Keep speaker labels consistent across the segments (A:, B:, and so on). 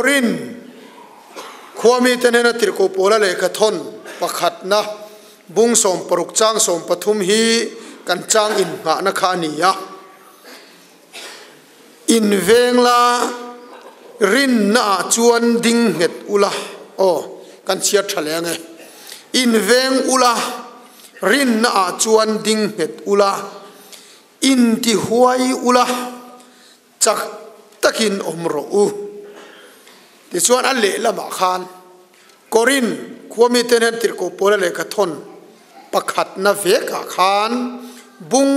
A: Korin khwami tenena tirko pola le ka thon pakhat na bung som paruk chang som pathum hi kan chang in nga na khania in vengla rin na chuan ding het ula o kan chia thalenge in veng ula rin na chuan ding het ula in ti huai ula chak takin omro u ti chuan an le lama khan Korin khwami tenen tirko pola le ka thon pakhat na ve ka khan bung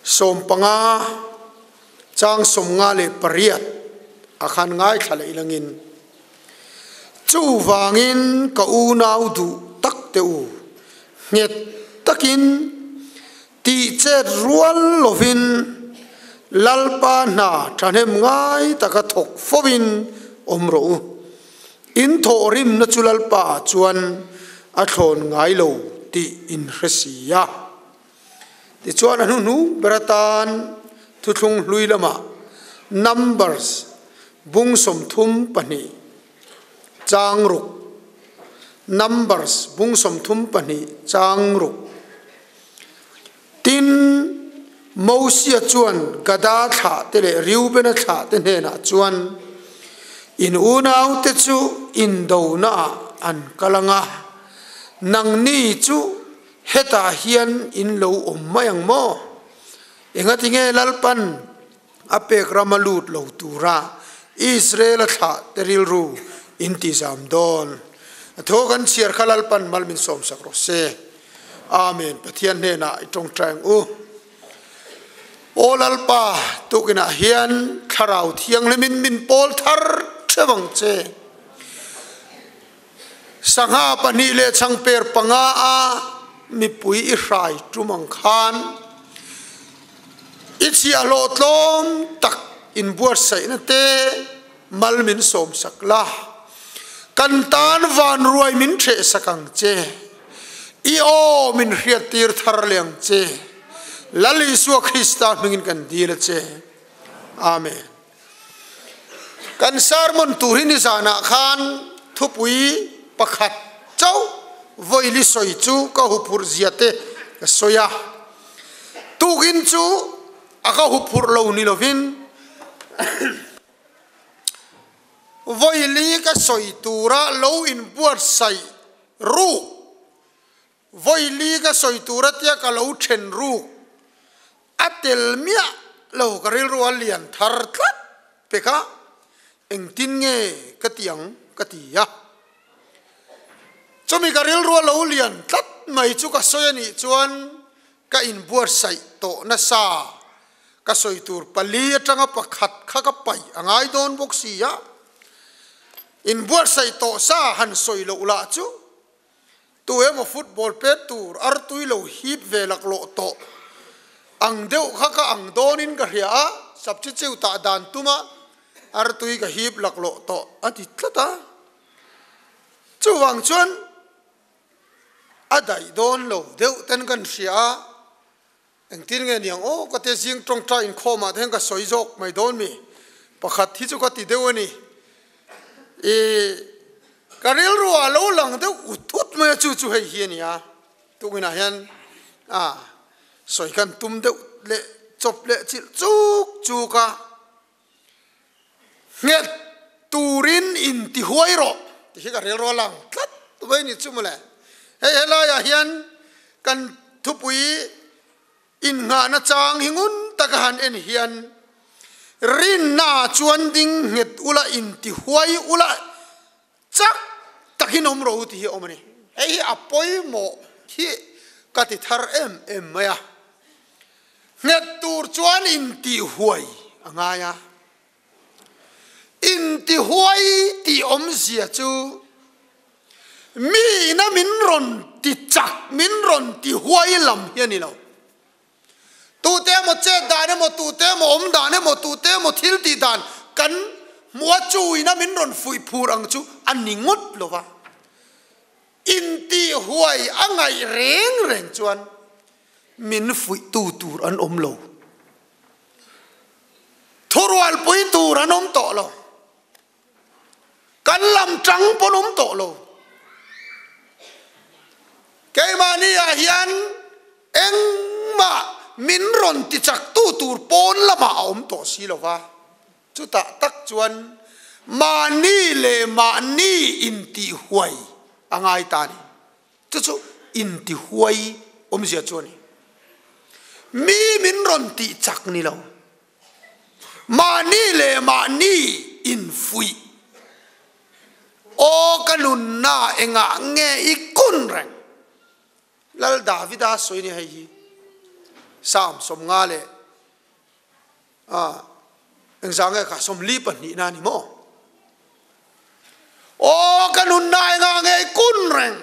A: som panga chang som nga le pariat akhan ngai thale ilangin chu wangin ka u nau du tak te u nget takin ti chet rual lovin lalpa na thanem ngai taka thok fowin omro in thorim na chulalpa chuan a thon ngai lo ti in hresia ti chuan anu nu beratan thuthung hlui lama numbers bung som thum pani changruk numbers bung som thum pani changruk tin Mosia chuan gada tha tele riubena tha te na chuan in unau te chu in do na an kalanga nang ni chu heta hian in lo mayang mo engatinge lalpan apek ramalut lo tura Israel tha teril ru intizam don thogan chiar khalalpan malmin som sakro se amen pathian ne na itong trang u olalpa tukina hian tharau thiang lemin min pol thar thewang che sangha pani le changper panga a mi pui I hrai tumang khan ichi alotlom tak in buat sai na te malmin som sakla kantan van ruai min the sakang che I o min hriatir thar leng che lali su Krista mingin kan dil che amen kan sermon turin zana khan thupui pakhat chau voili soi chu ka hupur ziate soya tugin chu aka hupur lo ni lovin voili ka soi tura lo in buat sai ru voili ka soi tura tia ka lo then ru atel mia lo karil rualian thar tlat peka engtin nge katiang katia chomi karil rualian tlat mai chu ka soyani chuan ka in buat sai to na sa ka soitur pali atanga pakhat kha ka pai angai don boxia in buat sai to sa han soi lo ula chu tu emo football pet tur ar tuilo hip velak lo to ang deu khaka ang donin ka hria sabchi cheu ta dan tuma ar tui ka hip lak lo to ati tlata chuwang chuan adai don lo deu ten kan hria eng tin nge niang o ka te jing tong tra in khoma then ka soijok mai don mi pakhat hi chu ka ti deu ani e karil ru alo lang deu utut mai chu chu hei hiania tungina hian soi kan tum deu le chop le chil chuk chuka nget turin in ti huairo ti hi karil ro lang tlat tubai ni chumule hei hela ya hian kan thupui in nga na chang hingun takahan en hian rin na chuan ding nget ula in ti huai ula chak takin omro ti hi omani hei apoi mo hi kati thar em maya nget tur chuan in ti huai angaya in ti huai ti om zia chu mi na min ron ti chak min ron ti huai lam hiani lo tu te mo che dane mo tu te mo om dane mo tu te mo thil ti dan kan mua chu ina min ron fui phur ang chu aningot lova in ti huai angai reng reng chuan min fui tu tur an om lo thorwal pui tur an om to lo lam trắng ponum to lo cái mà ni à hiền eng mà min ron ti chak tu tur pon lama om to si lo wa chu ta tak chuan ma ni le ma ni in ti huai angai ta ni chu in ti huai om sia chuan mi min ron ti chak ni lo ma ni le ma ni in fui o kanun na enga nge ikun reng lal Davida soi ni hai hi sam som nga le eng sang ka som li pan ni na ni mo o kanun na enga nge ikun reng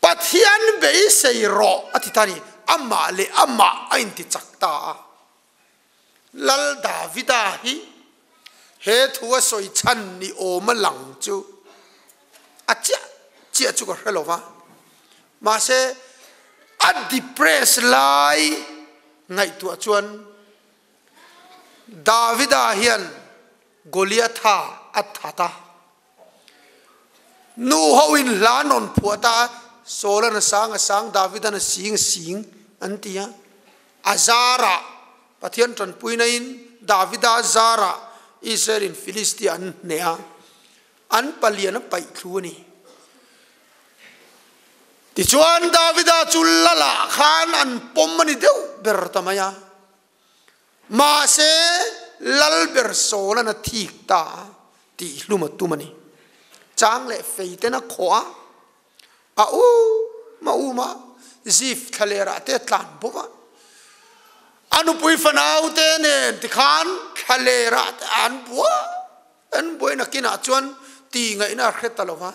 A: pathian be sei ro atitani amma le amma ain ti chakta lal Davida hi he thua soi chan ni o ma lang chu acha chia chu ko hello wa ma se a depress lai ngai tu chuan Davida hian Goliatha athata nu hoin lanon phuata solan sang Davida na sing antia azara pathian tran puinain Davida zara Israel in Philistine nea an paliana pai thuni ti chuan Davida chulala khan an pomani deu bertamaya ma se lal ber sola na thik ta ti lumatumani chang le feitena khoa a u ma zif thalera te tlan boka anu pui fanau te ne ti khan thalera an bua an boi na kina chuan ti ngai na khetalowa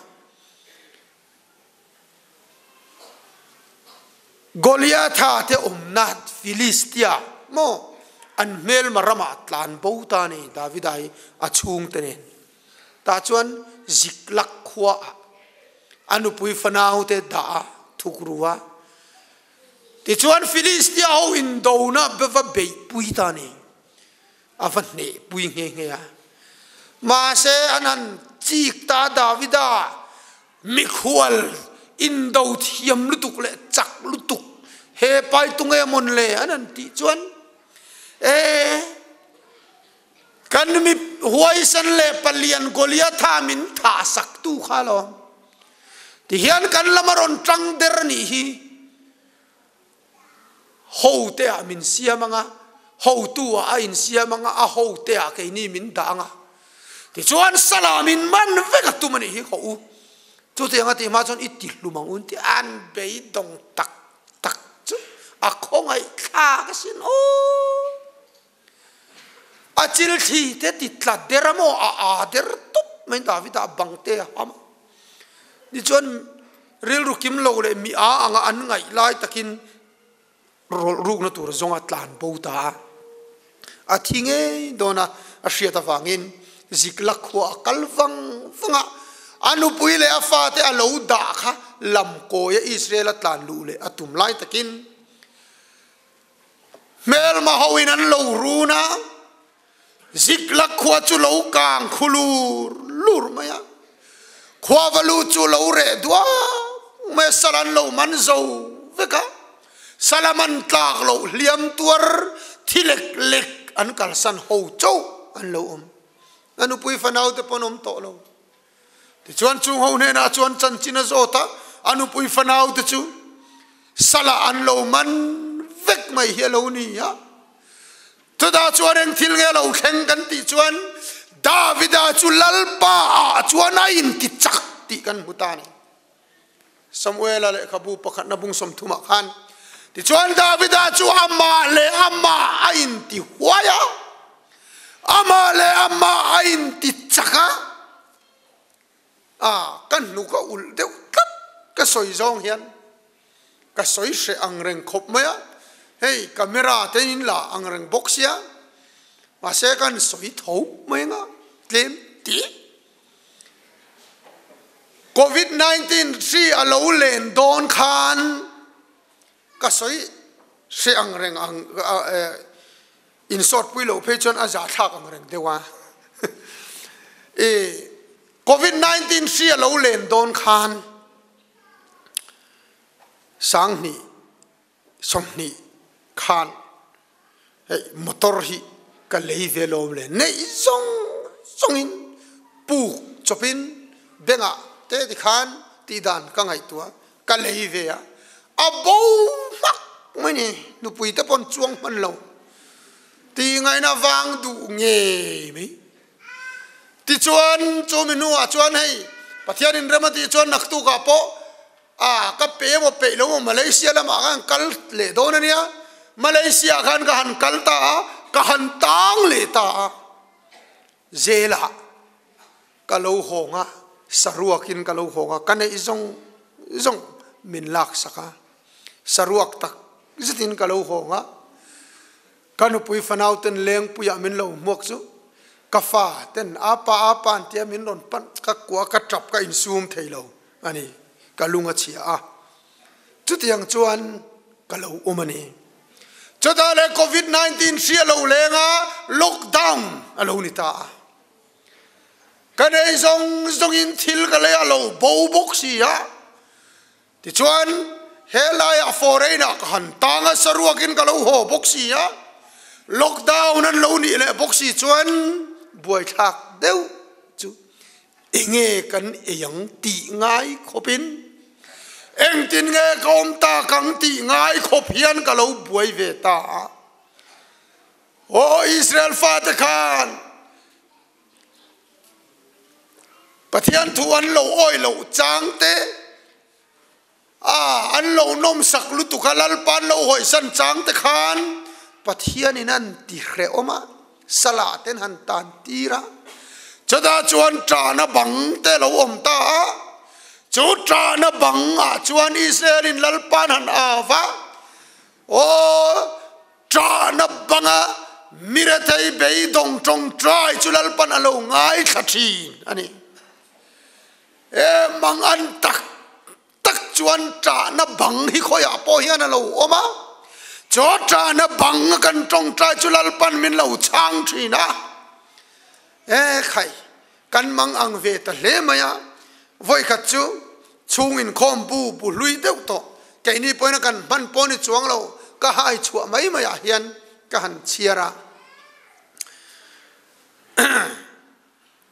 A: Goliatha te omnat Philistia mo an mel marama tlan bauta ni Davidai achung tenen ta chuan ziklak khwa anu pui fanau te da thukruwa ti chuan Philistia ho in dona beva be pui ta ni avan ne pui nge ya ma se anan chik ta Davida mikhwal in do thiam lutuk le chak lutuk he pai tunge mon le anan ti chuan kan mi huai san le palian Goliatha min tha sak tu khalo ti hian kan lamaron tang der ni hi ho te a min siamanga ho tu a in siamanga a ho te a ke ni min danga ti chuan salamin man veka tu mani hi ho chu te anga ti ma chon itil lumang un ti an be dong tak chu a khongai kha ka sin o a chil thi te ti tla deramo a der tup mai Davida bangte ama ni chon ril rukim lo le mi a anga an ngai lai takin ruk na tur zonga tlan bauta a thinge dona a hriata wangin ziklak khwa kalwang fanga anu pui le afa te alo da kha lam ko ya Israel tlan lu le atum lai takin mel ma hoin an lo runa ziklak khwa chu lo kang khulur lur maya khwa valu chu lo re dwa me salan lo man zo veka salaman tlak lo liam tuar thilek lek an kalsan ho chau an lo anu pui fanau te ponom to lo ti chuan chung ho ne na chuan chan china zota anu pui fanau te chu sala an lo man vek mai hi lo ni ya to da chuan eng thil nge lo kheng kan ti chuan Davida chu lalpa chuan a in ti chak ti kan hutani Samuel ale khabu pakhat na bung som thuma khan ti chuan Davida chu amma le amma a in ti huaya ama le amma a in ti chaka kan nu ka ul deu kap ka soi zong hian ka soi se ang reng khop maya hey camera te in la ang reng box ya ma se kan soi thau mai nga tlem ti COVID-19 si alo len don khan ka soi se ang reng ang in short pui lo pe chon a za thak ang reng dewa COVID-19 sia lo len don khan sang ni som ni khan motor hi ka lei ve lo le nei song in pu chopin benga te di khan ti dan ka ngai tua ka lei ve a bo mak mani nu pui ta pon chuang man lo ti ngai na wang du nge mi ti chuan chu minu a chuan hei pathian in ramati chuan nak tu ka po ka pe mo pe lo Malaysia lama kan kal le don ania Malaysia kan ka han kal ta ka han tang le ta zela ka lo honga saruakin ka lo honga kan ei zong min lak saka saruak tak zitin ka lo honga kanu pui fanauten leng puya min lo mok chu kafa ten apa antia min ron pan ka kwa ka trap ka insum theilo ani kalunga chia chutiang chuan kalau umani chota le COVID-19 sia lo lenga lockdown alo ni ta kanei zong in thil ka le alo bo bok sia ti chuan helai a foreigner ka han tanga saruakin kalau ho bok sia lockdown an lo ni le bok si chuan buai thak deu chu enge kan eyang ti ngai khopin eng tin nge kom ta kang ti ngai khop hian ka lo buai ve ta o Israel fa ta khan pathian thu an lo oi lo chang te an lo nom sak lu tu khalal pan lo hoi san chang te khan pathian in an ti hre oma sala ten han tan tira chada chuan tra na bang te lo om ta chu tra na bang chuan Israel in lalpan han ava o tra na banga mirathai bei dong trong trai chu lalpan alo ngai thathin ani mang an tak chuan tra na bang hi khoya po hian alo oma cho tra na bang kan trong trai chu lalpan min lo chang thina khai kan mang ang ve ta hle maya voi khat chu chung in khom bu lui deuh to ke ni poina kan ban poni chuang lo ka hai chu mai maya hian ka han chiara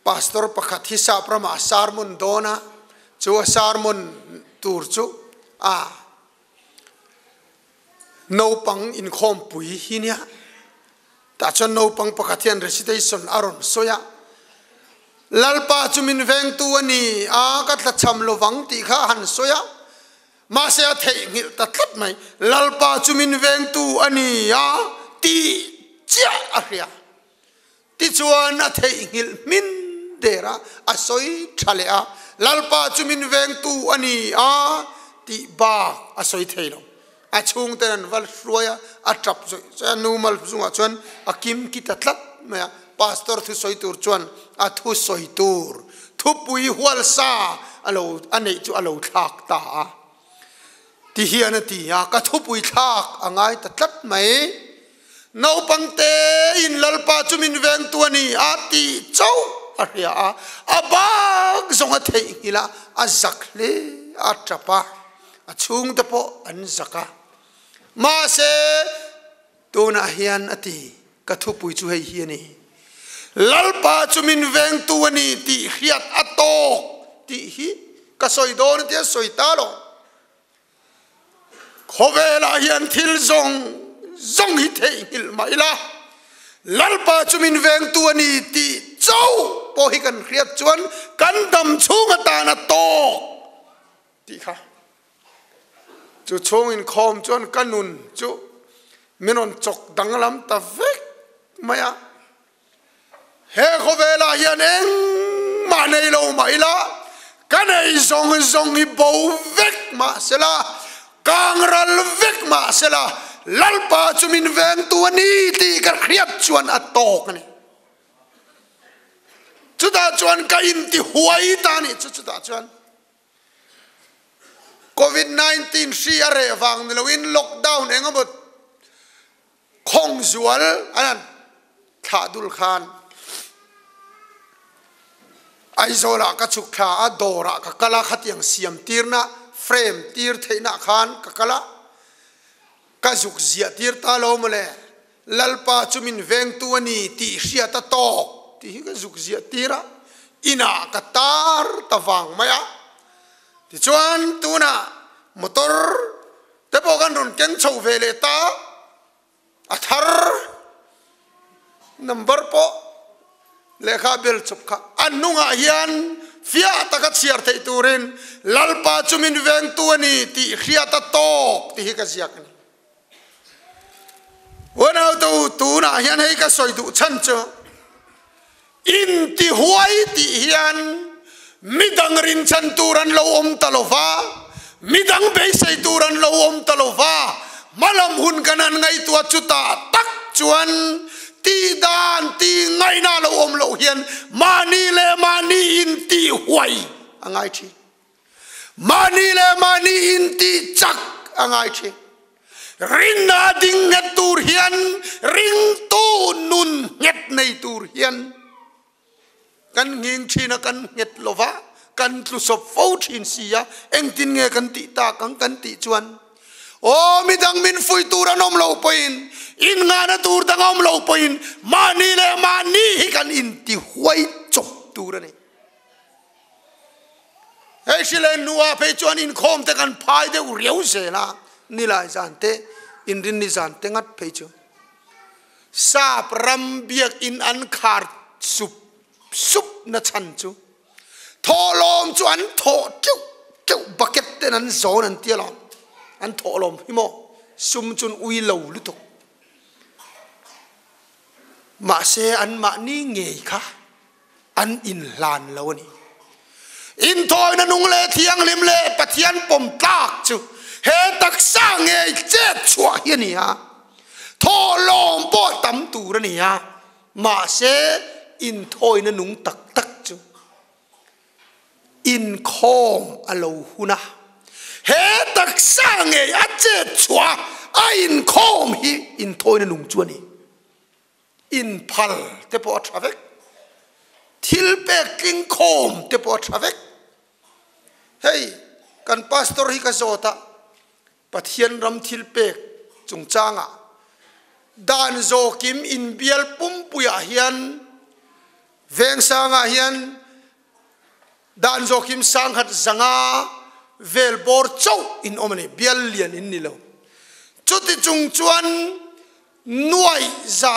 A: pastor pakhat hi sa prama sarmon dona chu sarmon tur chu no pang in khom pui hinia ta chon no pang pakhathian recitation aron soya lalpa chumin veng tu ani ka tla cham lo wang ti kha han soya ma se thei ngil ta tlat mai lalpa chumin veng tu ani ti cha ahria ti chuan a thei ngil min dera asoi thale lalpa chumin veng tu ani ti ba asoi theilo achung ten wal shroya atrap so numal zunga chuan akim ki tatlat ma pastor thu soitur chuan athu soitur thu pui hwal sa alo anei chu alo thak ta ti hian ti ka thu pui thak angai tatlat mai no pangte in lalpa chumin veng tu ani ati chau aria abag zonga thei hila azakle atrapa achung te po an zaka ma se tuna hian ati ka thu pui chu hei hiani lalpa chumin veng tu ani ti hiat atok ti hi ka soi don ti soi ta lo khowela hian thil zong hi thei hil mai la lalpa chumin veng tu ani ti chau po hi kan khriat chuan kan dam chunga ta na to ti kha chu chung in khom chuan kanun chu minon chok danglam ta vek maya he khowela hian eng ma nei lo mai la kanei zong hi bo vek ma sela kangral vek ma sela lalpa chumin veng tu ani ti ka khriat chuan atok ni chuta chuan ka in ti huai ta ni chuta chuan COVID-19 si are wang lo in lockdown engabot khong zual anan thadul khan aizola ka chukha adora ka kala khatiang siam tirna frame tir theina khan ka kala ka juk zia tir ta lo mole lalpa chumin veng tu ani ti hria ta to ti ka juk zia tira ina ka tar tawang maya ti chuan tuna motor te bogan ron ken chho vele ta athar number po lekha bel chupkha anunga hian fia taka chiar thei turin lalpa chumin veng tu ani ti hria ta tok ti ka ziak ni wana tu na hian hei ka soi du chan cho in ti huai ti hian midang rin chan turan lo om talova midang be sei turan lo om talova malam hun kanan ngai tua chuta tak chuan ti dan ti ngai na lo om lo hian mani le mani in ti huai angai chi mani le mani in ti chak angai chi ring na ding nget tur hian ring tu nun nget nei tur hian kan nging china kan nget lova kan tlu sop fo chin sia eng tin nge kan ti ta kan ti chuan o midang min fui turan om lo poin in nga na tur tang om lo poin mani le mani hi kan in ti huai chop turani ei silen nuwa pe chuan in khom te kan phai de u riau se la ni lai zan te in rin ni zan te ngat pe chu sa pram biak in an khar sup na chan chu tho lom chuan tho chu bucket ten an zon an tia lom an tho lom himo sum chun ui lo lutuk ma se an ma ni nge kha an in lan lo ni in thoi na nung le thiang lim le pathian pom tak chu he tak sa nge che chua hi ni ha tho lom po tam tu ra ni ha ma se in thoi na nung tak tak chu in khom alo huna he tak sa nge a che chua a in khom hi in thoi na nung chu ni in phal te po traffic thil pe king khom te po traffic hey kan pastor hi ka zota pathian ram thil pe chung changa dan zo kim in bial pum puya hian veng sanga hian dan zo kim sang hat zanga vel bor chau in omani bial lian in nilo chuti chung chuan nuai za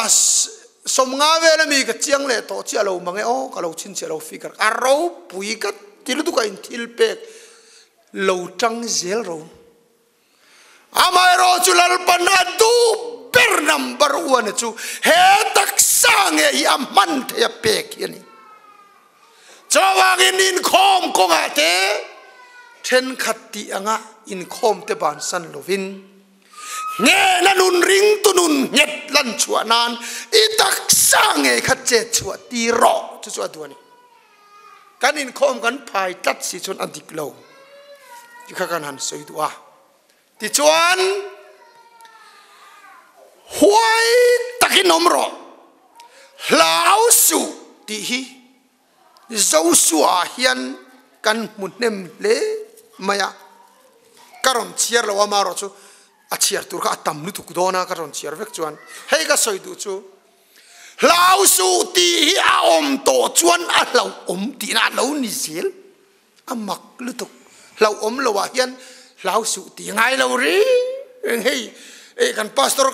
A: som nga vel mi ka chiang le to chi alo mange o ka lo chin chi alo figure aro pui ka til du ka in thil pe lo tang zel ro amai ro chulal panadu ber number 1 chu he tak sange i amman the pek yani chawang in khom ko nga te then khatti anga in khom te ban san lovin nge na nun ring tu nun nget lan chua nan i tak sange khache chua ti ro chu chu aduani kan in khom kan phai tat si chon adik lo ki kha kan han soi duwa ti chuan huai takin omro lau su ti hi zo su a hian kan munnem le maya karon chiar lo ma ro chu a chiar tur ka tam nu tu dona karon chiar vek chuan hei ka soi du chu lau su ti hi a om to chuan a lau om ti na lo ni sil a mak lu tu lau om lo wa hian lau su ti ngai lo ri hei e kan pastor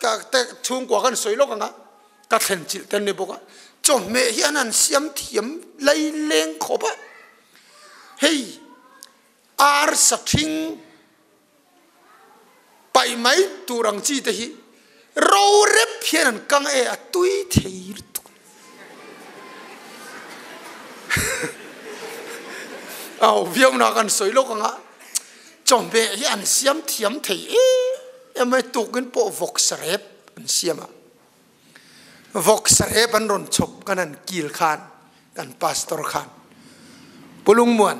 A: ka te chung kwa kan soi lo ka nga ka thlen chil ten ne boka chom me hian an siam thiam lai leng khoba hei ar sathing pai mai turang chi te hi ro rep hian kang e atui their tu au viom na kan soi lo ka nga chom be hian siam thiam thei emai tukin po vok sarep an siama vok sarep an ron chop kanan kil khan kan pastor khan pulung muan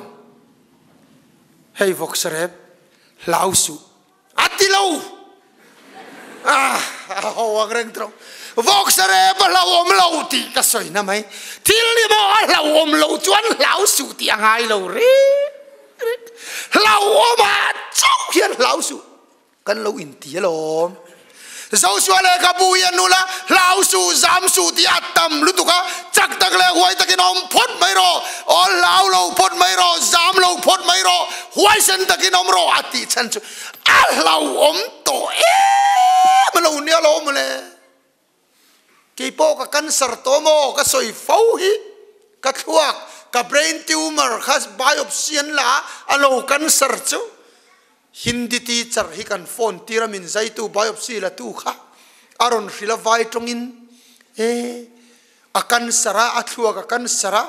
A: hei vok sarep lausu atilo ho agreng tro vok sarep la om lo ti ka soi na mai thil li mo lo om lo chuan lau su ti angai lo re lau oma chau hian lau su kan lo in ti lo Joshua le ka buyan nula lau su zam su ti atam lu tu ka chak tak le huai takin om phot mai ro o lau lo phot mai ro zam lo phot mai ro huai sen takin om ro ati chan chu a lau om to ma lo nia lo mo le ki po ka cancer to mo ka soi fau hi ka thuak ka brain tumor khas biopsy la alo cancer chu Hindi teacher hi kan phone tiramin zai tu biopsy la tu kha aron rila vai tongin akan sara athua ka kan sara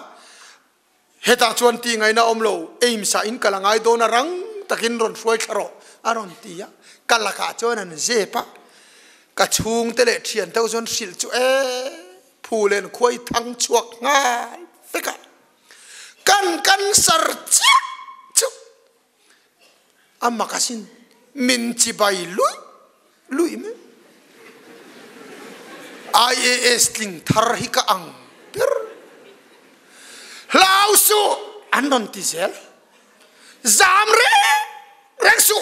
A: heta chuan ti ngai na omlo aim sa in kalangai do na rang takin ron suai tharo aron tia kalaka chuan an zepa ka chung tele thian tau zon sil chu phulen khoi thang chuak ngai feka kan sar cha amma kasin min ci bay lui me IAS ling thar hi ka ang per lausu anon tizel zamre reksu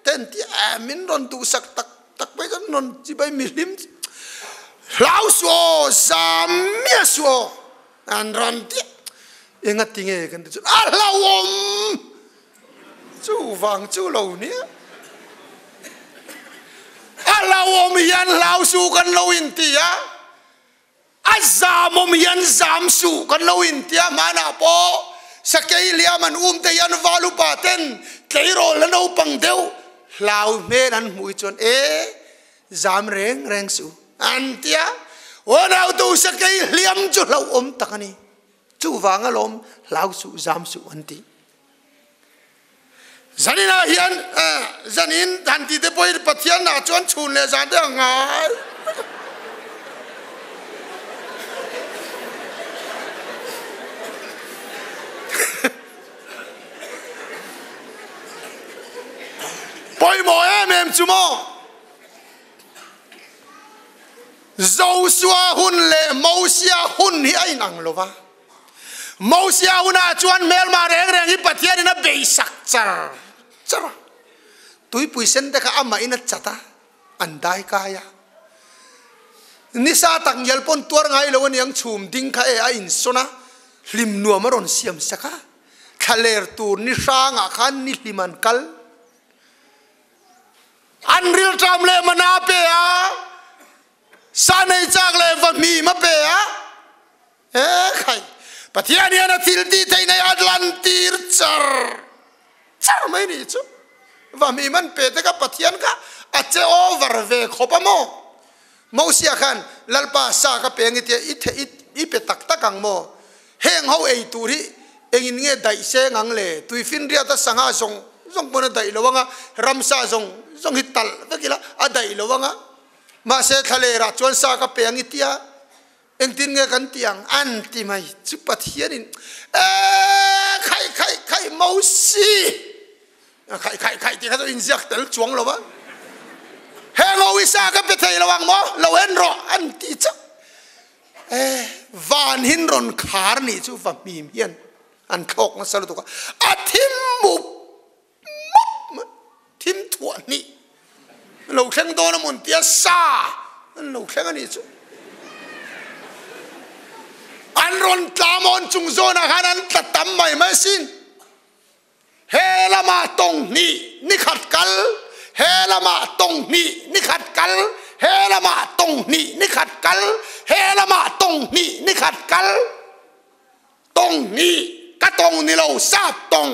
A: tenti amin ron tu sak tak bay kan non ci bay milim lausu zamia so an ron ti ingat tinge kan tu alawom chú vàng chú lầu nia alawom yan lau su kan lo in tia azamom yan zam su kan lo in tia mana po sakei liaman te yan valu paten keiro lano pang deu lau me nan mui chon zam reng su antia onau tu sakei liam chu lo takani chú vàng alom lau su zam su anti Zanina hian zanin danti te poi pathian na chuan chun le zan te ngai poi mo em chumo Joshua hun le Mosia hun hi ai nang lova Mosia una chuan mel ma reng hi pathian ina beisak char tui puisen de ka ama ina chata andai kaya nisa tak yelpon tuar ngai lo ni ang chum ding kha a in sona lim nu maron siam saka khaler tur ni sanga khan ni liman kal anril tram le mana pe a sanai chak le va mi ma pe a khai pathian yana tilti theinai atlantir char mai ni chu và mi man pe te ka pathian ka ache over ve khopamo Mosia khan lalpa sa ka pengi te i pe tak takang mo heng ho ei turi engin nge dai se ngang le tui fin ria ta sanga zong bona dai lowanga ramsa zong hital vekila a dai lowanga ma se thale ra chuan sa ka pengi tia eng tin nge kan tiang anti mai chu pathianin khai Mosi khai ti kha in jak tel chuang lo ba hengo wisa ka pe thei lawang mo lo en ro an ti cha van hin ron khar ni chu va mi hian an khok na salu to ka athim mu thim thua ni lo khleng do na mun tia sa an lo khleng ani chu an ron tlamon chung zona hanan tatam mai ma sin helama tong ni khat kal helama tong ni khat kal helama tong ni khat kal helama tong ni khat kal tong ni ka tong ni lo sap tong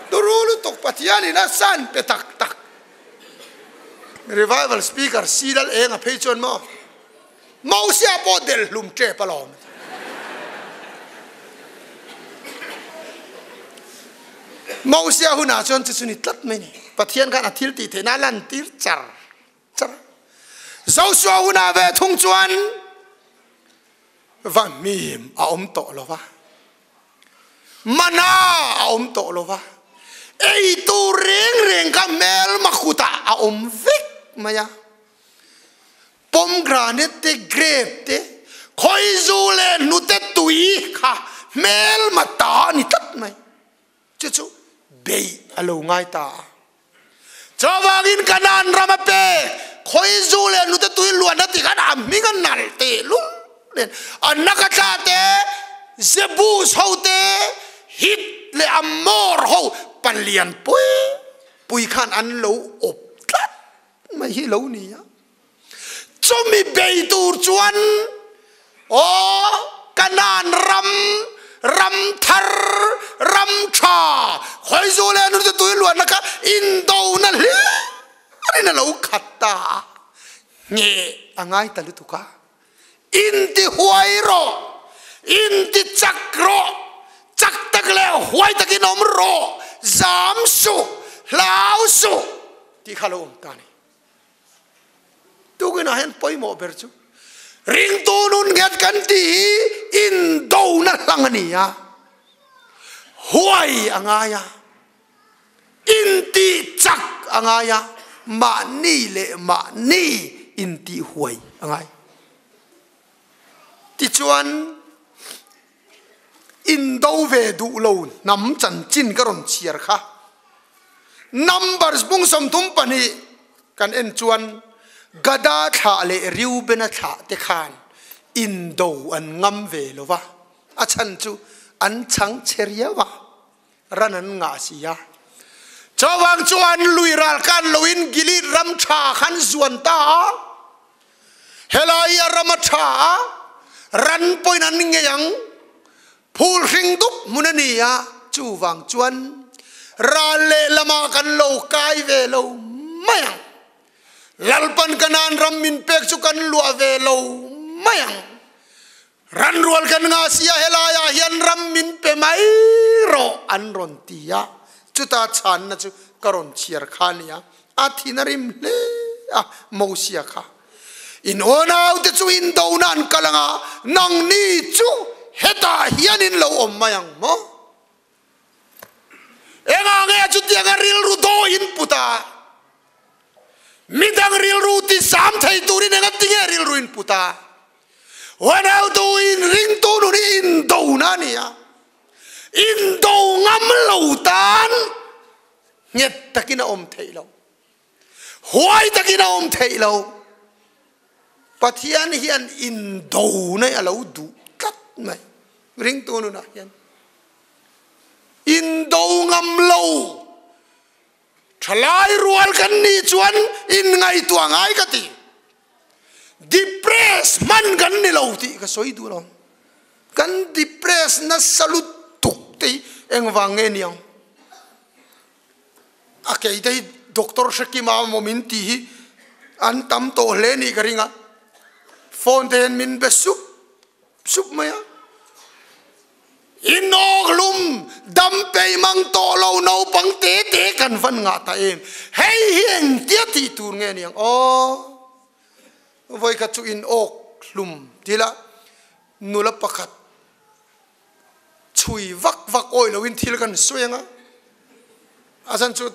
A: durulu tok patiani na san pe tak revival speaker sidal enga pechon mo Mosia podel lum tre palom Mosia huna chon chuni tlat me ni pathian kan athil ti the na lan tir char Joshua huna ve thung chuan va mim a to lova mana a to lova ei tu reng ka mel makhuta a vek maya pomegranate te grape te mel mata ni tat mai chu bei alo ngai ta chawangin kanan ramape khoi zule nu te tui luan na ti kan amingan nal te lu len anakata te zebus hote hit le amor ho panlian pui khan an lo op tat mai hi lo ni ya chomi bei tur chuan o kanan ram thar ram cha khoi zule nu te tui luan na ka in do na le ani na lo khatta nge angai ta lu tu ka in ti huai ro in ti chakro chak tak le huai tak inom ro zam su lau su ti khalo ta ni tu ke na hen poi mo ber chu ring tu nun ngat kan ti in do na lang ani ya huai angaya in ti chak angaya ma ni le ma ni in ti huai angai ti chuan in do ve du lo nam chan chin karon chiar kha numbers bung som thum pani kan en chuan gada tha le riu bena tha te khan in do an ngam ve lova a chan chu an chang cheria wa ranan nga sia chawang chuan luiral kan loin gili ram tha khan zuan ta helai ram tha ran poin an nge yang phul hring dup munania chu wang chuan ra le lama kan lo kai ve lo mayang lalpan kanan ram min pek chu kan lua ve lo mayang ran rual kan nga sia helaya hian ram min pe mai ro an ron tia chuta chan na chu karon chiar khania athinarim le a mosia kha in onau te chu in do nan kalanga nang ni chu heta hianin lo om mayang mo enga nge chu tiang ril ru do in puta midang ril ru ti sam thai turin enga tinge ril ru in puta onau do in ring tu nu ni in do na nia in do ngam lo tan nget takina om thei lo huai takina om thei lo pathian hian in do nei alo du kat mai ring tu nu na hian in do ngam lo thalai rual kan ni chuan in ngai tua ngai ka ti depress man kan ni lo ti ka soi du lo kan depress na salut tuk ti eng wang nge niang akei dei doctor shakima momin ti an tam to le ni garinga phone ten min be sup maya inog lum dam pe mang to lo no pang te kan van nga ta em hey hieng tia ti tur nge niang o voi ka chu in ok lum tila nula pakhat chui vak oi lo in thil kan suenga asan chu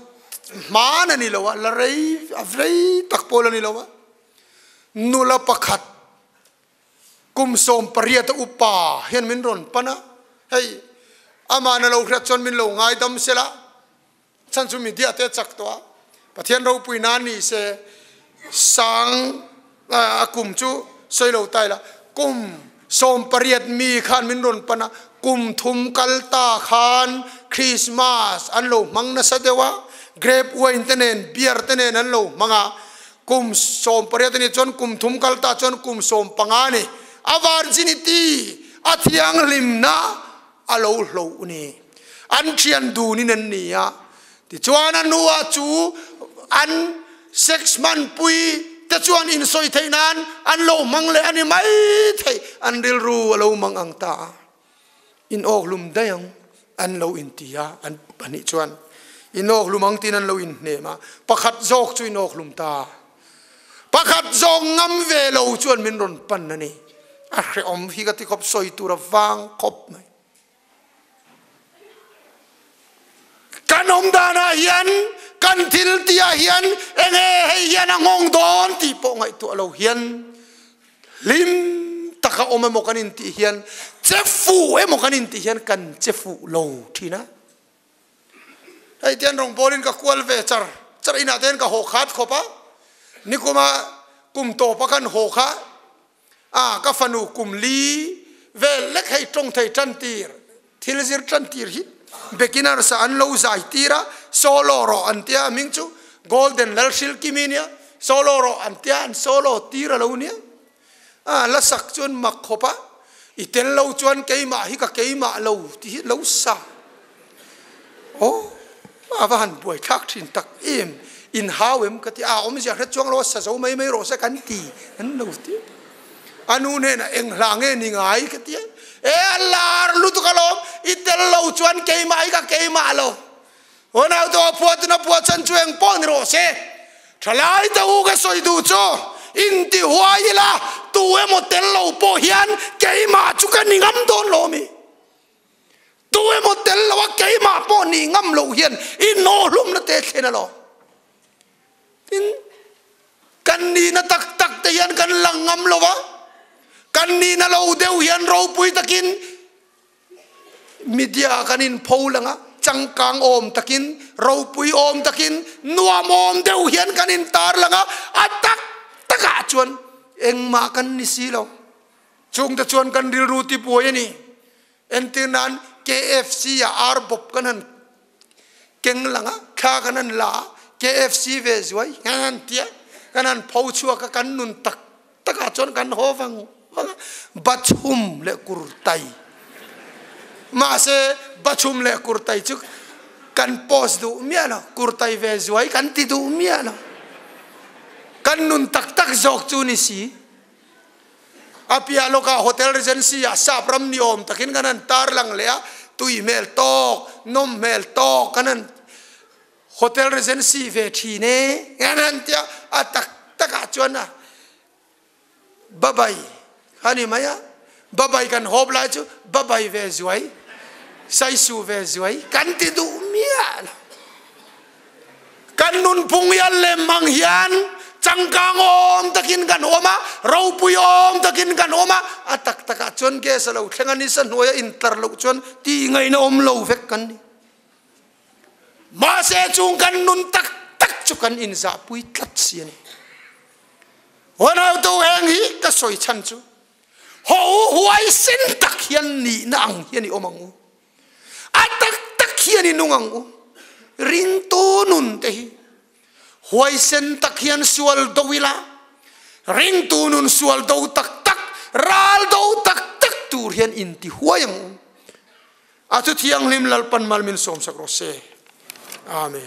A: man ani lo la rei afrei tak pol ani lo nula pakhat kum som pariat upa hian min ron pana hey amana lo khrat chon min lo ngai dam sela chan chu mi dia te chak to pathian ro pui na ni se sang akum chu soi lo tai la kum som pariat mi khan min ron pana kum thum kalta khan Christmas an lo mang na sadewa grape wine tenen beer tenen an lo manga kum som pariat ni chon kum thum kalta chon kum som pangani a virginity athiang limna alo lo ni an thian du ni nan nia ti chuan an nuwa chu an 6 month pui te chuan in soi theinan an lo mang le ani mai thei an ril ru alo mang ang ta in ok lum dayang an lo in tia an pani chuan in ok lumang tin an lo in ne ma pakhat jok chu in ok lum ta pakhat jok ngam ve lo chuan min ron pan na ni a hre om hi ka ti khop soi tu ra wang khop mai kanom dana hian kan thil tia hian enge hei hian angong don ti po ngai tu lo hian lim tak kha ome mo kanin ti hian chefu e mo kanin ti hian kan chefu lo thina ai tian rong bolin ka kwal ve char ina ten ka ho khat khopa nikuma kum to pa kan ho kha ka fanu kum li ve lek hai tong thai tran tir thilzir tran tir hi bekinar sa an lo zai tira solo ro antia mingchu golden lalshil kiminia solo ro antia an solo tira lo nia la sak chun mak khopa iten lo chuan keima hi ka keima lo ti lo sa avan boy thak thin tak im in hawem ka ti om ja ra chuang lo sa zo mai ro sa kan ti an lo ti anu ne na eng hlange ni ngai ka ti Allah lu tu kalau itel lo chuan keima hi ka keima lo ona to puat na puat chan chueng pon ro se thalai ta u ga soi du cho in ti huai la tu e mo tel lo po hian keima chu kan ningam don lo mi tu e mo tel lo keima po ni ngam lo hian in no lum na te thena lo in kan ni na tak tak te hian kan langam lo wa kan ni na lo deu hian ro pui takin media kanin pholanga changkang om takin ro pui om takin nuam om deu hian kanin tar langa atak taka chuan engma kan ni silo chung ta chuan kan ril ruti puai ni entinan KFC ya arbop kanan keng langa kha kanan la KFC ve zuai kanan tia kanan phau chua ka kan nun tak taka chuan kan howang bachum le kurtai mase bachum le kurtai chu kan post du miala kurtai ve zuai kan ti du miala kan nun tak tak zok chu ni si apia loka hotel regency ya sapram ni om takin kanan tar lang le tui mel tok nom mel tok kanan hotel regency ve thine kanan tia atak taka chuana babai hani maya babai kan hobla chu babai ve zuai sai su ve zuai kan ti du mia kan nun pung ya le mang hian changkang om takin kan oma ro pui om takin kan oma atak taka chon ke salo thlengani san hoya intar lo chon ti ngai na om lo vek kan ni ma se chung kan nun tak tak chu kan in za pui tlat si ni wana to hang hi ka soi chan chu ho huai sen tak hian ni na ang hian ni omang u atak tak hian ni nungang u ring to nun te hi huai sen tak hian sual do wila ring tu nun sual do tak tak ral do tak tak tur hian in ti huayang atu thiang lim lalpan malmin som sakro se amen.